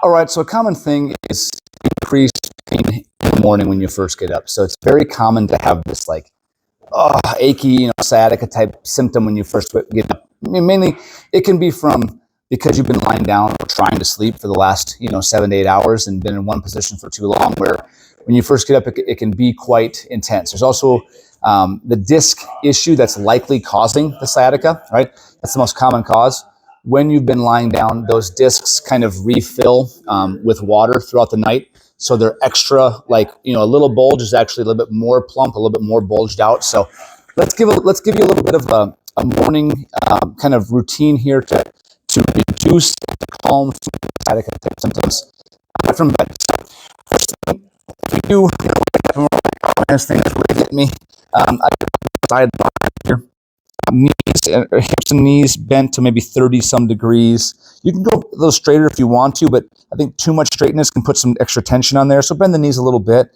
All right, so a common thing is increased pain in the morning when you first get up. So it's very common to have this like achy, sciatica type symptom when you first get up. I mean, mainly it can be from because you've been lying down or trying to sleep for the last 7 to 8 hours and been in one position for too long, where when you first get up, it can be quite intense. There's also the disc issue that's likely causing the sciatica, right? That's the most common cause. When you've been lying down, those discs kind of refill with water throughout the night. So they're extra, like, a little bulge is actually a little bit more plump, a little bit more bulged out. So let's give you a little bit of a morning kind of routine here to reduce, to calm sciatica type symptoms from bed. So first thing, if you do, this thing is really getting me. I side here. Hips and knees bent to maybe 30 some degrees. You can go a little straighter if you want to, but I think too much straightness can put some extra tension on there. So bend the knees a little bit,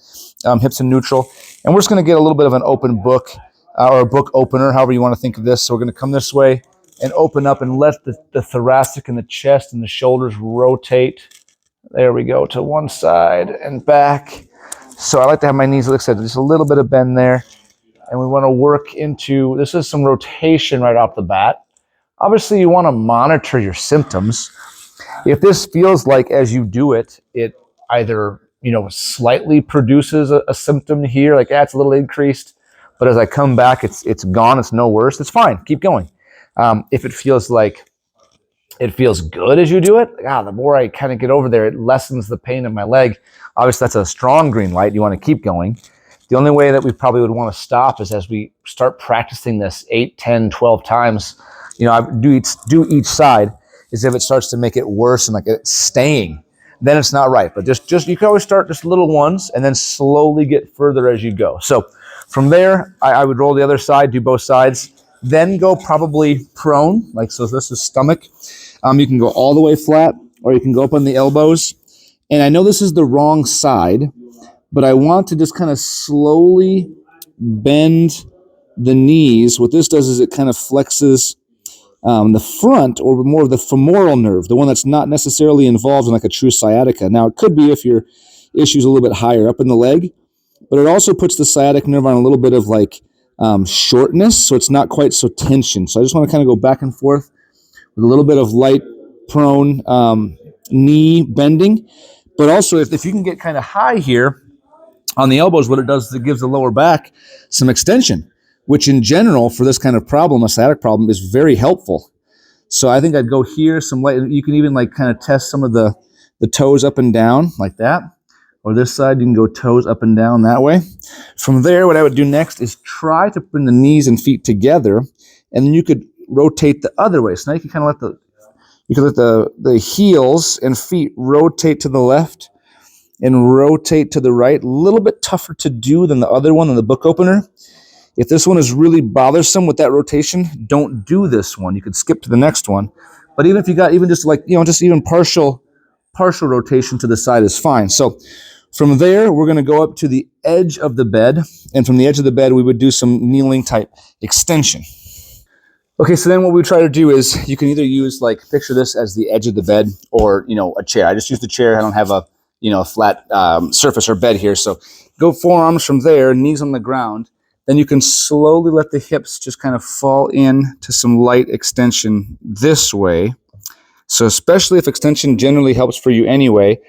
hips in neutral. And we're just going to get a little bit of an open book or a book opener, however you want to think of this. So we're going to come this way and open up and let the thoracic and the chest and the shoulders rotate. There we go, to one side and back. So I like to have my knees, like I said, just a little bit of bend there. And we want to work into, this is some rotation right off the bat. Obviously, you want to monitor your symptoms. If this feels like as you do it, it either, slightly produces a symptom here, like, it's a little increased, but as I come back, it's gone, it's no worse, it's fine, keep going. If it feels like it feels good as you do it, the more I kind of get over there, it lessens the pain in my leg. Obviously, that's a strong green light. You want to keep going. The only way that we probably would want to stop is as we start practicing this 8, 10, 12 times, I do each side, is if it starts to make it worse and like it's staying, then it's not right. But just you can always start just little ones and then slowly get further as you go. So from there, I would roll the other side, do both sides, then go probably prone, like so. This is stomach. You can go all the way flat, or you can go up on the elbows. And I know this is the wrong side, but I want to just kind of slowly bend the knees. What this does is it kind of flexes the front, or more of the femoral nerve, the one that's not necessarily involved in like a true sciatica. Now, it could be if your issue's a little bit higher up in the leg, but it also puts the sciatic nerve on a little bit of like shortness, so it's not quite so tension. So I just want to kind of go back and forth with a little bit of light prone knee bending. But also, if you can get kind of high here on the elbows, what it does is it gives the lower back some extension, which in general for this kind of problem, a sciatic problem, is very helpful. So I think I'd go here, some light. You can even like kind of test some of the toes up and down like that. Or this side, you can go toes up and down that way. From there, what I would do next is try to bring the knees and feet together, and then you could rotate the other way. So now you can kind of let the heels and feet rotate to the left and rotate to the right. A little bit tougher to do than the other one, than the book opener. If this one is really bothersome with that rotation, don't do this one. You could skip to the next one. But even if you got even just like, just even partial rotation to the side is fine. So from there, we're going to go up to the edge of the bed. And from the edge of the bed, we would do some kneeling type extension. Okay, so then what we try to do is you can either use, like, picture this as the edge of the bed or, a chair. I just use the chair. I don't have a flat surface or bed here. So go forearms from there, knees on the ground. Then you can slowly let the hips just kind of fall in to some light extension this way. So especially if extension generally helps for you anyway,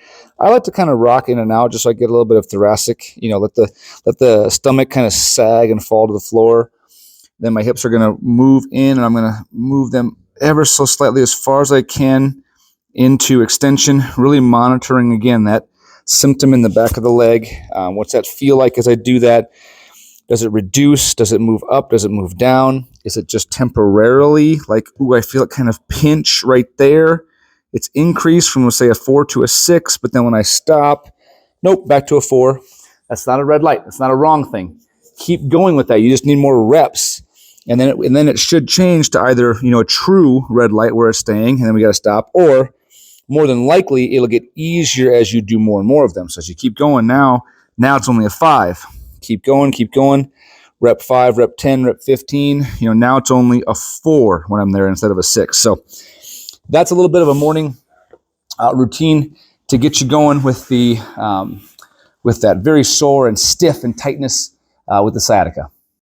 I like to kind of rock in and out just so I get a little bit of thoracic, let the stomach kind of sag and fall to the floor. Then my hips are going to move in, and I'm going to move them ever so slightly as far as I can into extension, really monitoring, again, that symptom in the back of the leg. What's that feel like as I do that? Does it reduce? Does it move up? Does it move down? Is it just temporarily like, ooh, I feel it kind of pinch right there? It's increased from, say, a 4 to a 6, but then when I stop, nope, back to a 4. That's not a red light. That's not a wrong thing. Keep going with that. You just need more reps. And then it should change to either, a true red light where it's staying, and then we got to stop, or more than likely, it'll get easier as you do more and more of them. So as you keep going now it's only a 5. Keep going. Rep 5, rep 10, rep 15. Now it's only a 4 when I'm there instead of a 6. So that's a little bit of a morning routine to get you going with the with that very sore and stiff and tightness with the sciatica.